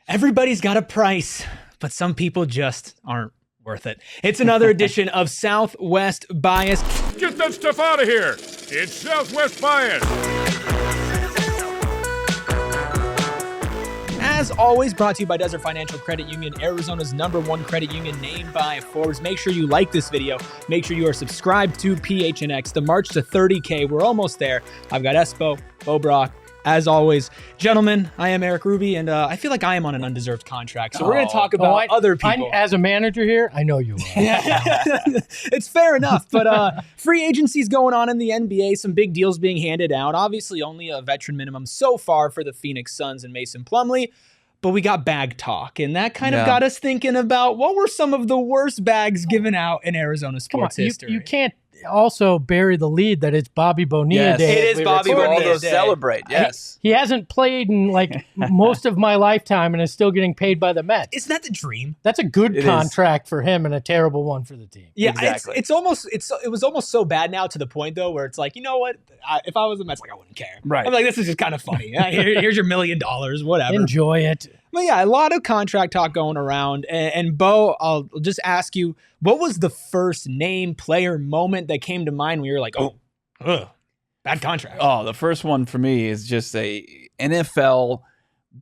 Everybody's got a price, but some people just aren't worth it. It's another edition of Southwest Bias. Get that stuff out of here. It's Southwest Bias. As always, brought to you by Desert Financial Credit Union, Arizona's #1 credit union, named by Forbes. Make sure you like this video. Make sure you are subscribed to PHNX. The march to 30K, we're almost there. I've got Espo, Brock. As always, gentlemen, I am Erik Ruby, and I feel like I am on an undeserved contract. So we're going to talk about other people. As a manager here, I know you are. Yeah. It's fair enough. But free agency's going on in the NBA. Some big deals being handed out. Obviously, only a veteran minimum so far for the Phoenix Suns and Mason Plumlee. But we got bag talk, and that kind of got us thinking about what were some of the worst bags given out in Arizona sports history. You can't also bury the lead that it's Bobby Bonilla Day. It is Bobby Bonilla Day. Celebrate, yes. He hasn't played in like most of my lifetime and is still getting paid by the Mets. Isn't that the dream? That's a good contract for him and a terrible one for the team. Yeah, exactly. It was almost so bad now to the point though where it's like, you know what? If I was the Mets, I wouldn't care. Right. I'm like, this is just kind of funny. Here's your $1 million, whatever. Enjoy it. But yeah, a lot of contract talk going around. And Bo, I'll just ask you, what was the first name, player, moment that came to mind when you were like, bad contract? Oh, the first one for me is just a NFL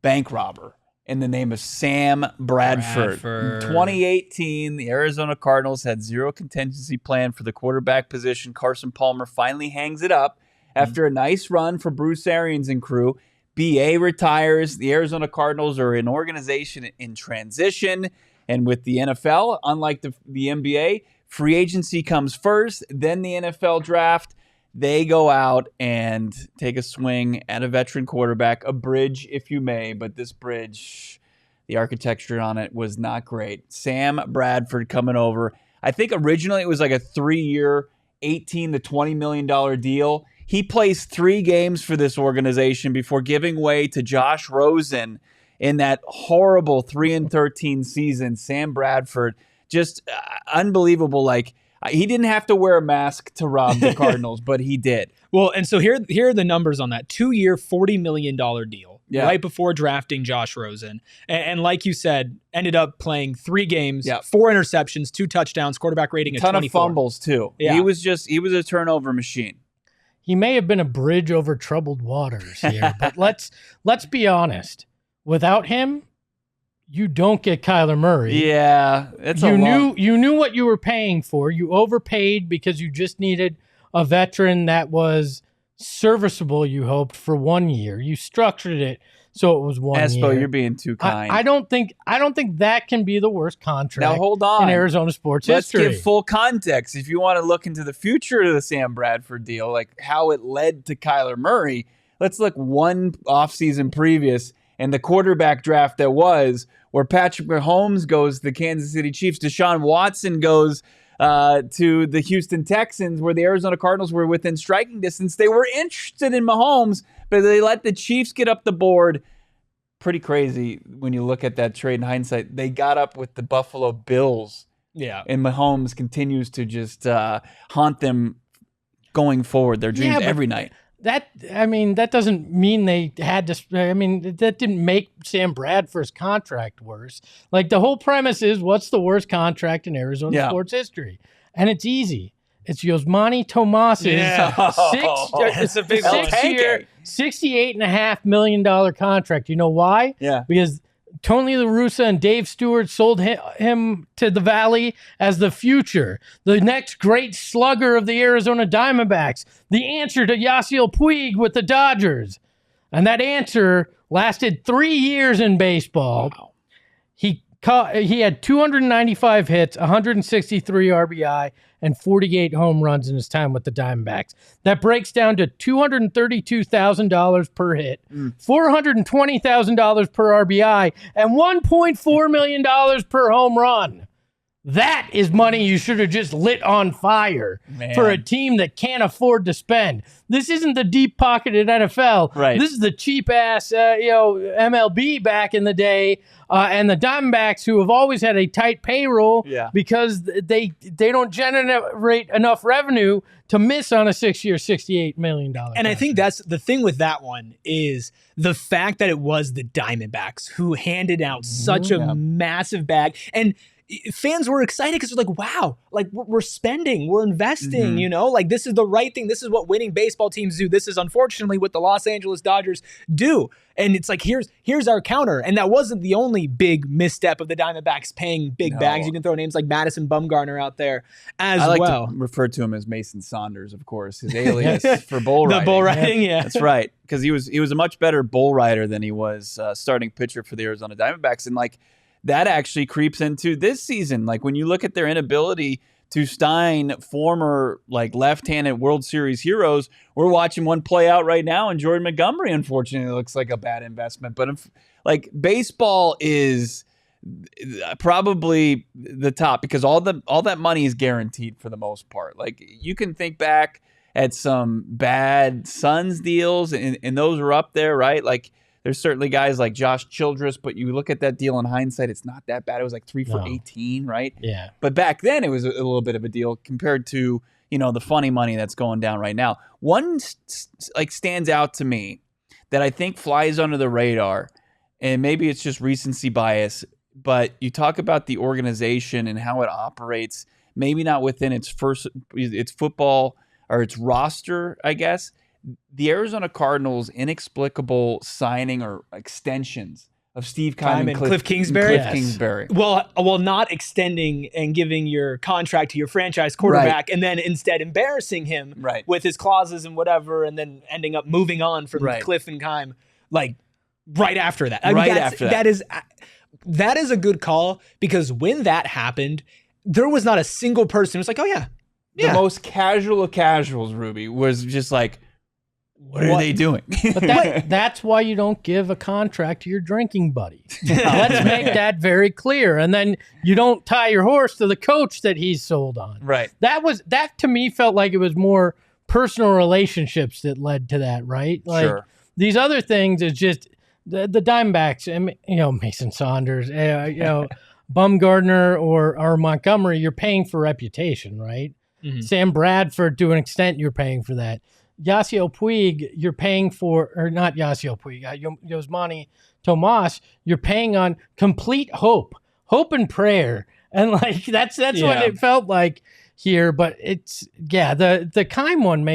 bank robber in the name of Sam Bradford. In 2018, the Arizona Cardinals had zero contingency plan for the quarterback position. Carson Palmer finally hangs it up after a nice run for Bruce Arians and crew. BA retires. The Arizona Cardinals are an organization in transition. And with the NFL, unlike the NBA, free agency comes first, then the NFL draft. They go out and take a swing at a veteran quarterback, a bridge, if you may. But this bridge, the architecture on it was not great. Sam Bradford coming over. I think originally it was like a 3-year, $18 to $20 million deal. He plays 3 games for this organization before giving way to Josh Rosen in that horrible 3-13 season. Sam Bradford, just unbelievable. Like, he didn't have to wear a mask to rob the Cardinals, but he did. Well, and so here are the numbers on that. 2-year, $40 million deal right before drafting Josh Rosen. And like you said, ended up playing 3 games, 4 interceptions, 2 touchdowns, quarterback rating of 24. Ton of fumbles, too. Yeah. He was a turnover machine. He may have been a bridge over troubled waters here, but let's be honest. Without him, you don't get Kyler Murray. Yeah, you knew what you were paying for. You overpaid because you just needed a veteran that was serviceable. You hoped for 1 year. You structured it so it was 1 year. Espo, you're being too kind. I don't think that can be the worst contract. Now hold on. In Arizona sports history. Let's give full context. If you want to look into the future of the Sam Bradford deal, like how it led to Kyler Murray, let's look one offseason previous and the quarterback draft that was, where Patrick Mahomes goes to the Kansas City Chiefs, Deshaun Watson goes to the Houston Texans, where the Arizona Cardinals were within striking distance. They were interested in Mahomes, but they let the Chiefs get up the board. Pretty crazy when you look at that trade in hindsight. They got up with the Buffalo Bills. Yeah. And Mahomes continues to just haunt them going forward, their dreams every night. That doesn't mean they had to. That didn't make Sam Bradford's contract worse. Like, the whole premise is, what's the worst contract in Arizona sports history? And it's easy. It's Yosmani Tomas's it's a big 6-year, $68.5 million contract. You know why? Yeah. Because Tony La Russa and Dave Stewart sold him to the Valley as the future, the next great slugger of the Arizona Diamondbacks, the answer to Yasiel Puig with the Dodgers. And that answer lasted 3 years in baseball. Wow. He had 295 hits, 163 RBI, and 48 home runs in his time with the Diamondbacks. That breaks down to $232,000 per hit, $420,000 per RBI, and $1.4 million per home run. That is money you should have just lit on fire for a team that can't afford to spend. This isn't the deep-pocketed NFL. Right. This is the cheap-ass MLB back in the day, and the Diamondbacks, who have always had a tight payroll because they don't generate enough revenue to miss on a 6-year, $68 million. And I think that's the thing with that one is the fact that it was the Diamondbacks who handed out such a massive bag. And fans were excited because they're like, wow, like we're spending, we're investing, you know, like this is the right thing. This is what winning baseball teams do. This is unfortunately what the Los Angeles Dodgers do. And it's like, here's our counter. And that wasn't the only big misstep of the Diamondbacks paying big bags. You can throw names like Madison Bumgarner out there as well. I like to refer to him as Mason Saunders, of course, his alias for bull riding. The bull riding, yeah. That's right. Because he was a much better bull rider than he was starting pitcher for the Arizona Diamondbacks. And like, that actually creeps into this season. Like when you look at their inability to sign former like left-handed World Series heroes, we're watching one play out right now, and Jordan Montgomery, unfortunately, looks like a bad investment. But if, like baseball is probably the top because all that money is guaranteed for the most part. Like you can think back at some bad Suns deals, and those are up there, right? Like. There's certainly guys like Josh Childress, but you look at that deal in hindsight, it's not that bad. It was like 3 for 18, right? Yeah. But back then, it was a little bit of a deal compared to, you know, the funny money that's going down right now. One like stands out to me that I think flies under the radar, and maybe it's just recency bias, but you talk about the organization and how it operates, maybe not within its football or its roster, I guess. The Arizona Cardinals' inexplicable signing or extensions of Steve Keim and Cliff Kingsbury. Kingsbury. Well, not extending and giving your contract to your franchise quarterback, and then instead embarrassing him with his clauses and whatever, and then ending up moving on from Cliff and Keim like right after that. That is a good call because when that happened, there was not a single person who was like, oh yeah. The most casual of casuals, Ruby, was just like, what are they doing? But that's why you don't give a contract to your drinking buddy. Let's make that very clear. And then you don't tie your horse to the coach that he's sold on. Right. That to me felt like it was more personal relationships that led to that, right? Like these other things is just the Diamondbacks, and you know, Mason Saunders, you know, Bumgarner or Montgomery, you're paying for reputation, right? Mm-hmm. Sam Bradford, to an extent, you're paying for that. Yasiel Puig, you're paying for, or not Yasiel Puig, Yosmani Tomas, you're paying on complete hope and prayer. And like, that's what it felt like here. But it's, the Keim one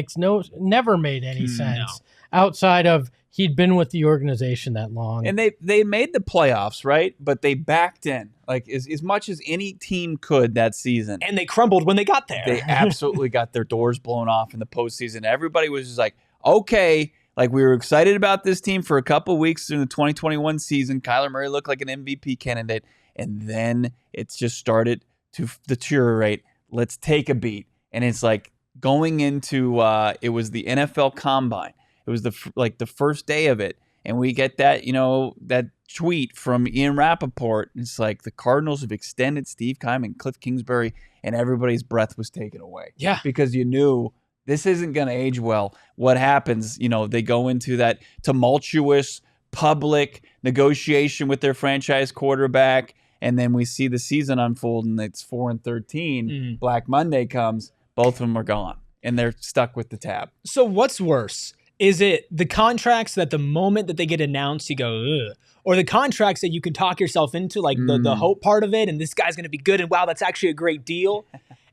never made any sense outside of he'd been with the organization that long. And they made the playoffs, right? But they backed in like as much as any team could that season. And they crumbled when they got there. They absolutely got their doors blown off in the postseason. Everybody was just like, okay, like we were excited about this team for a couple weeks during the 2021 season. Kyler Murray looked like an MVP candidate. And then it's just started to deteriorate. Let's take a beat. And it's like going into, it was the NFL Combine. It was the first day of it. And we get that, you know, that tweet from Ian Rappaport. It's like the Cardinals have extended Steve Keim and Cliff Kingsbury, and everybody's breath was taken away. Yeah. Because you knew this isn't going to age well. What happens, you know, they go into that tumultuous public negotiation with their franchise quarterback, and then we see the season unfold, and it's 4-13. Black Monday comes. Both of them are gone, and they're stuck with the tab. So what's worse? Is it the contracts that the moment that they get announced, you go, ugh, or the contracts that you can talk yourself into, like the hope part of it, and this guy's going to be good, and wow, that's actually a great deal,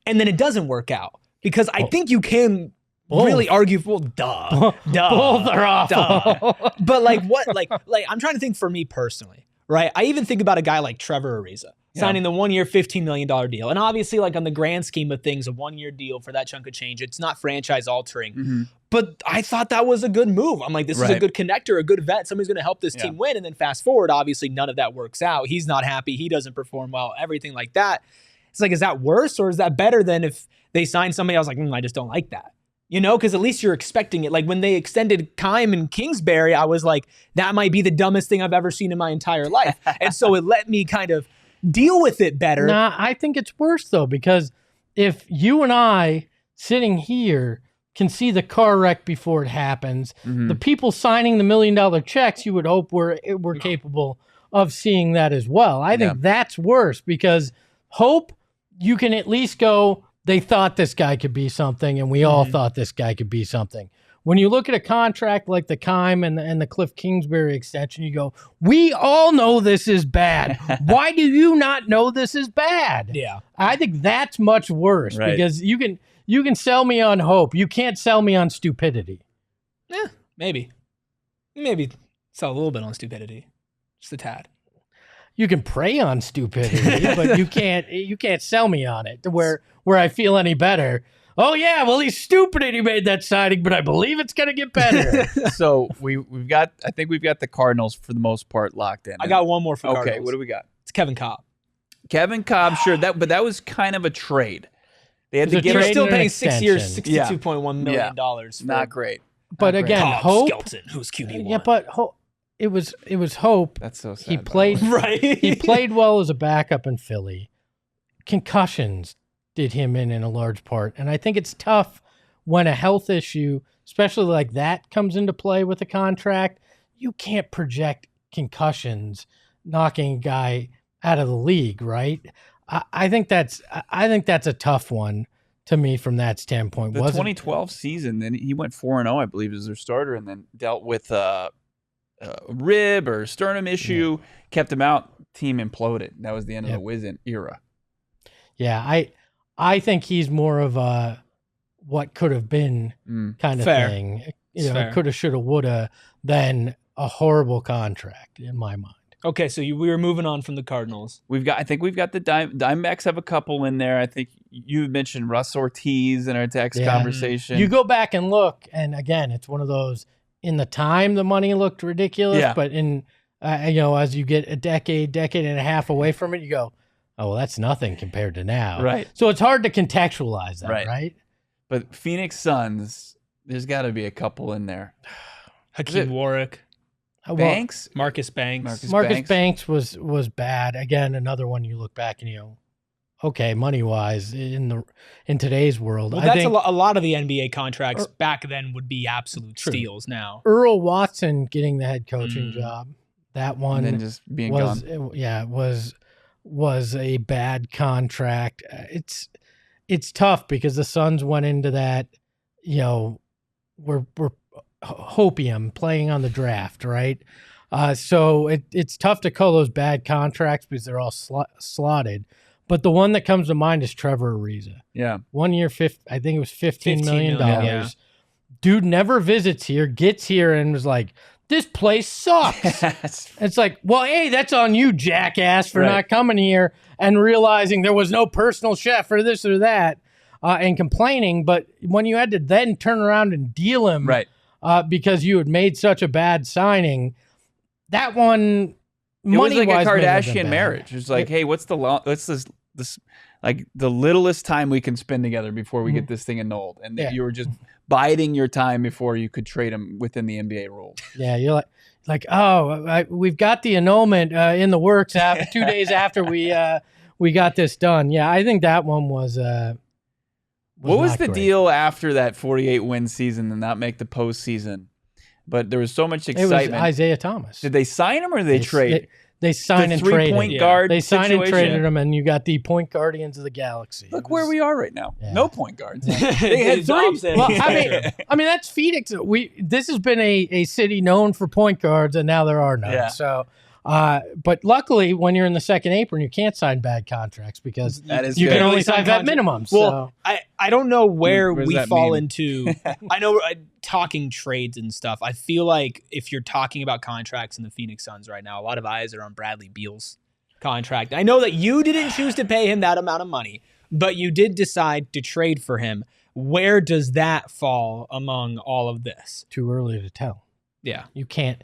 and then it doesn't work out? Because I think you can really argue, well, duh. Both are awful. But like what, like I'm trying to think for me personally, right? I even think about a guy like Trevor Ariza signing the 1 year, $15 million deal. And obviously, like on the grand scheme of things, a 1 year deal for that chunk of change, it's not franchise altering. But I thought that was a good move. I'm like, this is a good connector, a good vet. Somebody's going to help this team win. And then fast forward, obviously none of that works out. He's not happy. He doesn't perform well, everything like that. It's like, is that worse or is that better than if they signed somebody else? Like, I just don't like that. You know, because at least you're expecting it. Like when they extended Keim and Kingsbury, I was like, that might be the dumbest thing I've ever seen in my entire life. And so it let me kind of deal with it better. Nah, I think it's worse though, because if you and I sitting here can see the car wreck before it happens, the people signing the $1 million checks, you would hope we're capable of seeing that as well. I think that's worse because hope, you can at least go, they thought this guy could be something, and we all thought this guy could be something. When you look at a contract like the Keim and the Cliff Kingsbury extension, you go, we all know this is bad. Why do you not know this is bad? Yeah. I think that's much worse because you can sell me on hope. You can't sell me on stupidity. Yeah, maybe. Maybe sell a little bit on stupidity. Just a tad. You can prey on stupidity, but you can't sell me on it to where I feel any better. Oh yeah, well he's stupid and he made that signing, but I believe it's gonna get better. So I think we've got the Cardinals for the most part locked in. I got one more for Cardinals. Okay, what do we got? It's Kevin Cobb. Kevin Cobb, sure, but that was kind of a trade. They had to They're give still paying 6 years, $62.1 million. Not great. But again, Cobb, hope. Skelton, who's QB1. Yeah, but it was hope. That's so sad. He played right. He played well as a backup in Philly. Concussions did him in a large part, and I think it's tough when a health issue, especially like that, comes into play with a contract. You can't project concussions knocking a guy out of the league, right? I think that's a tough one to me from that standpoint. The 2012 season, then he went 4-0, I believe, as their starter, and then dealt with a rib or sternum issue, kept him out. Team imploded. That was the end of the Wiz era. Yeah, I think he's more of a what could have been kind of thing. Coulda, shoulda, woulda, than a horrible contract in my mind. Okay, so we were moving on from the Cardinals. I think we've got the Diamondbacks have a couple in there. I think you mentioned Russ Ortiz in our text conversation. You go back and look, and again, it's one of those. In the time, the money looked ridiculous, but in as you get a decade and a half away from it, you go, oh, well, that's nothing compared to now. Right. So it's hard to contextualize that, right? But Phoenix Suns, there's got to be a couple in there. Hakeem Warwick. Banks? Marcus Banks. Marcus Banks was bad. Again, another one you look back and you go, okay, money-wise, in today's world. Well, that's a lot of the NBA contracts back then would be absolute steals now. Earl Watson getting the head coaching job. That one and then just being gone. Yeah, was a bad contract. It's tough because the Suns went into that, we're hopium playing on the draft, right? So it's tough to call those bad contracts because they're all slotted. But the one that comes to mind is Trevor Ariza. Yeah. 1 year, I think it was $15 million. Yeah. Dude never visits here, gets here, and was like, this place sucks. It's like, well, hey, that's on you, jackass, for not coming here and realizing there was no personal chef or this or that and complaining. But when you had to then turn around and deal him because you had made such a bad signing, that one, it was like a Kardashian marriage. It was like, hey, what's this like the littlest time we can spend together before we get this thing annulled? And you were just biding your time before you could trade him within the NBA rules. Yeah, you're like, oh, we've got the annulment in the works 2 days after we got this done. Yeah, I think that one was what was the great. deal after that 48-win season and not make the postseason? But there was so much excitement. It was Isaiah Thomas. Did they sign him or did they trade? They signed and traded. Point guard They signed and situation. traded him, and you got the point guardians of the galaxy. Look where we are right now. Yeah. No point guards. They had three. Well, I mean that's Phoenix. This has been a city known for point guards, and now there are none. Yeah. So, but luckily, when you're in the second apron, you can't sign bad contracts because you can only sign vet minimums. Well, so. I don't know where we fall into. I know talking trades and stuff. I feel like if you're talking about contracts in the Phoenix Suns right now, a lot of eyes are on Bradley Beal's contract. I know that you didn't choose to pay him that amount of money, but you did decide to trade for him. Where does that fall among all of this? Too early to tell. Yeah. You can't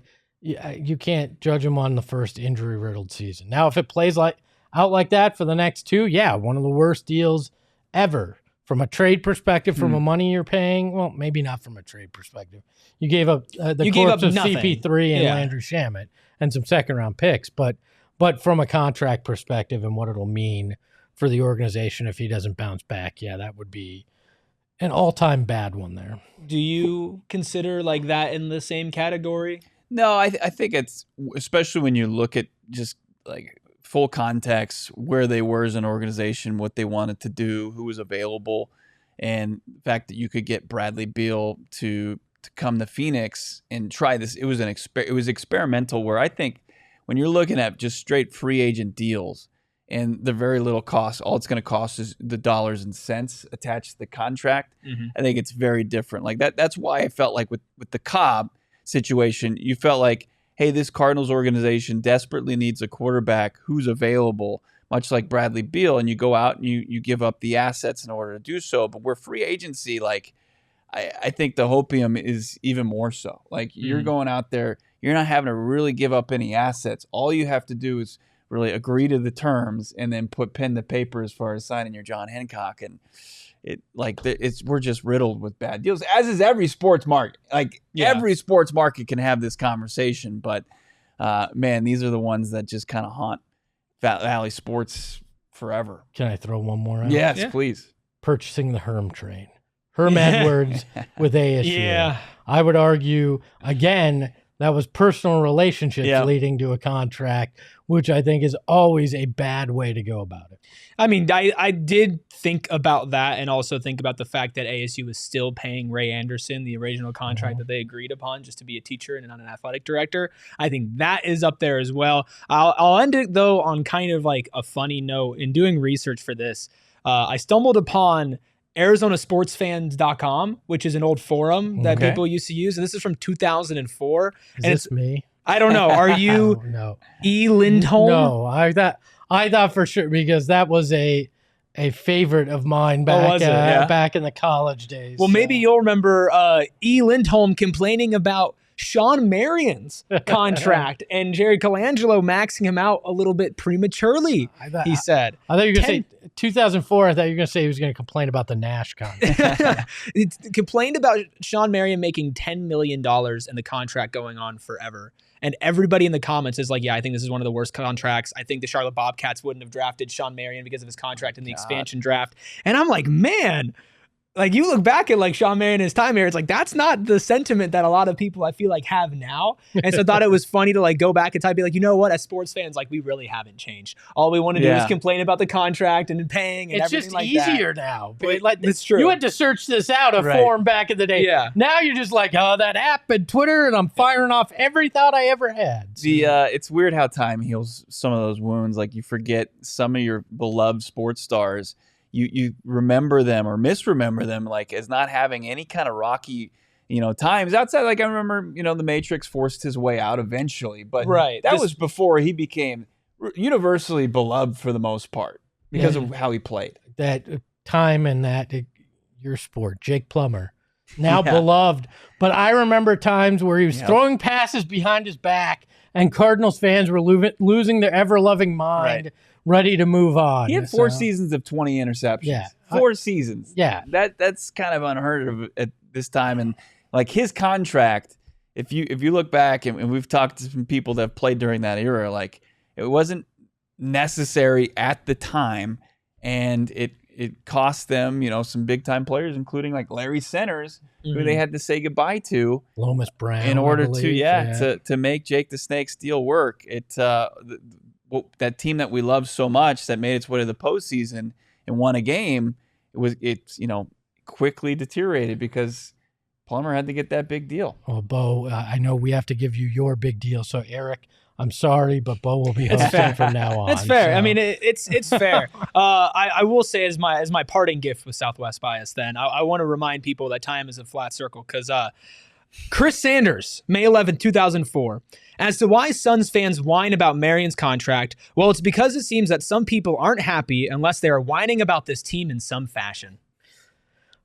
judge him on the first injury-riddled season. Now, if it plays out like that for the next two, one of the worst deals ever. From a trade perspective, from a money you're paying, well, maybe not from a trade perspective. You gave up the corpse of CP3 and Landry Shamet and some second-round picks, but from a contract perspective and what it'll mean for the organization if he doesn't bounce back, that would be an all-time bad one there. Do you consider like that in the same category? No, I think it's, especially when you look at just like full context, where they were as an organization, what they wanted to do, who was available, and the fact that you could get Bradley Beal to come to Phoenix and try this. It was it was experimental, where I think when you're looking at just straight free agent deals and the very little cost, all it's going to cost is the dollars and cents attached to the contract. I think it's very different. Like that's why I felt like with the Cobb situation, you felt like, hey, this Cardinals organization desperately needs a quarterback who's available, much like Bradley Beal, and you go out and you give up the assets in order to do so. But where free agency, like I think the hopium is even more so. Like you're going out there, you're not having to really give up any assets. All you have to do is really agree to the terms and then put pen to paper as far as signing your John Hancock. And we're just riddled with bad deals, as is every sports market. Like every sports market can have this conversation, but man, these are the ones that just kind of haunt Valley sports forever. Can I throw one more out? Yes, please. Purchasing the Herm train. Herm Edwards with ASU. Yeah. I would argue, again, that was personal relationships leading to a contract, which I think is always a bad way to go about it. I mean, I did think about that, and also think about the fact that ASU was still paying Ray Anderson the original contract that they agreed upon just to be a teacher and not an athletic director. I think that is up there as well. I'll end it, though, on kind of like a funny note. In doing research for this, I stumbled upon ArizonaSportsFans.com, which is an old forum that people used to use. And this is from 2004. Is this me? I don't know. Are you no. E. Lindholm? No, I thought for sure, because that was a favorite of mine back in the college days. Well, maybe you'll remember E. Lindholm complaining about Sean Marion's contract and Jerry Colangelo maxing him out a little bit prematurely, he said. I thought you were going to say 2004. I thought you were going to say he was going to complain about the Nash contract. Complained about Sean Marion making $10 million and the contract going on forever. And everybody in the comments is like, yeah, I think this is one of the worst contracts. I think the Charlotte Bobcats wouldn't have drafted Sean Marion because of his contract in the expansion draft. And I'm like, man, like you look back at like Sean Marion and his time here, it's like that's not the sentiment that a lot of people I feel like have now. And so I thought it was funny to like go back and type, be like, you know what, as sports fans, like we really haven't changed. All we want to do is complain about the contract and paying and everything like that. It's just easier now. But it's true. You had to search this out form back in the day. Yeah. Now you're just like, oh, that app and Twitter, and I'm firing off every thought I ever had. So. It's weird how time heals some of those wounds. Like you forget some of your beloved sports stars. You remember them or misremember them like as not having any kind of rocky, times outside. Like I remember, the Matrix forced his way out eventually, but that was before he became universally beloved for the most part because of how he played. That time and your sport, Jake Plummer, now beloved. But I remember times where he was throwing passes behind his back and Cardinals fans were losing their ever-loving mind. Ready to move on. He had 4 seasons of 20 interceptions. Yeah. 4 seasons. Yeah. That's kind of unheard of at this time. And like his contract, if you look back and we've talked to some people that have played during that era, like it wasn't necessary at the time. And it cost them, some big time players, including like Larry Centers, who they had to say goodbye to. Lomas Brown. In order to make Jake the Snake's deal work. That team that we love so much that made its way to the postseason and won a game, it's quickly deteriorated because Plummer had to get that big deal. Well, Bo, I know we have to give you your big deal. So Eric, I'm sorry, but Bo will be hosting from now on. It's fair. So. I mean, it's fair. I will say as my parting gift with Southwest Bias, then I want to remind people that time is a flat circle because Chris Sanders, May 11, 2004. As to why Suns fans whine about Marion's contract, well, it's because it seems that some people aren't happy unless they are whining about this team in some fashion.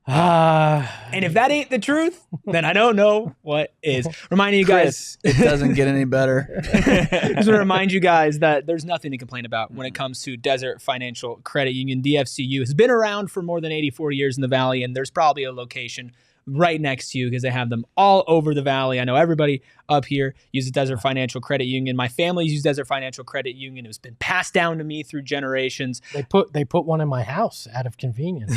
And if that ain't the truth, then I don't know what is. Reminding you guys, it doesn't get any better. Just want to remind you guys that there's nothing to complain about when it comes to Desert Financial Credit Union. DFCU has been around for more than 84 years in the Valley, and there's probably a location right next to you because they have them all over the valley. I know everybody up here uses Desert Financial Credit Union. My family used Desert Financial Credit Union. It's been passed down to me through generations. They put one in my house out of convenience.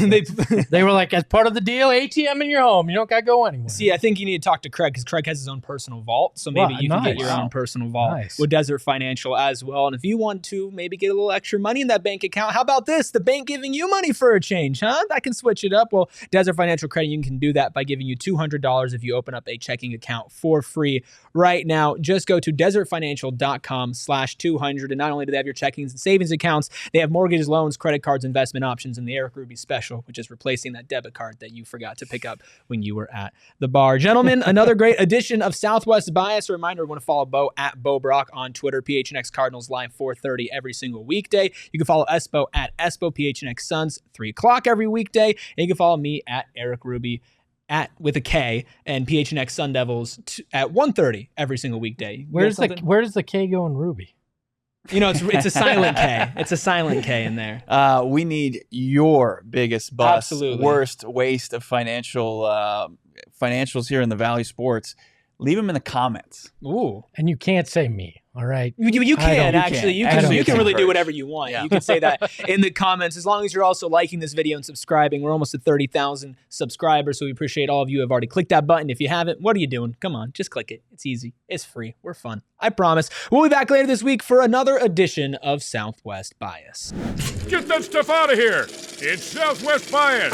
They were like, as part of the deal, ATM in your home. You don't got to go anywhere. See, I think you need to talk to Craig because Craig has his own personal vault. So maybe you can get your own personal vault with Desert Financial as well. And if you want to maybe get a little extra money in that bank account, how about this? The bank giving you money for a change, huh? That can switch it up. Well, Desert Financial Credit Union can do that by giving you $200 if you open up a checking account for free right now. Just go to desertfinancial.com/200. And not only do they have your checkings and savings accounts, they have mortgages, loans, credit cards, investment options, and the Erik Ruby special, which is replacing that debit card that you forgot to pick up when you were at the bar. Gentlemen, another great edition of Southwest Bias. A reminder, we want to follow Bo at Bo Brock on Twitter, PHNX Cardinals live 4:30 every single weekday. You can follow Espo at Espo, PHNX Suns 3 o'clock every weekday. And you can follow me at Erik Ruby with a K and PHNX Sun Devils at 1:30 every single weekday. Where does the K go in Ruby? You know, it's a silent K. It's a silent K in there. We need your biggest bust, worst waste of financials here in the Valley Sports. Leave them in the comments. Ooh. And you can't say me, all right? You can, actually. You can really do whatever you want. Yeah. You can say that in the comments, as long as you're also liking this video and subscribing. We're almost at 30,000 subscribers, so we appreciate all of you who have already clicked that button. If you haven't, what are you doing? Come on, just click it. It's easy. It's free. We're fun. I promise. We'll be back later this week for another edition of Southwest Bias. Get that stuff out of here. It's Southwest Bias.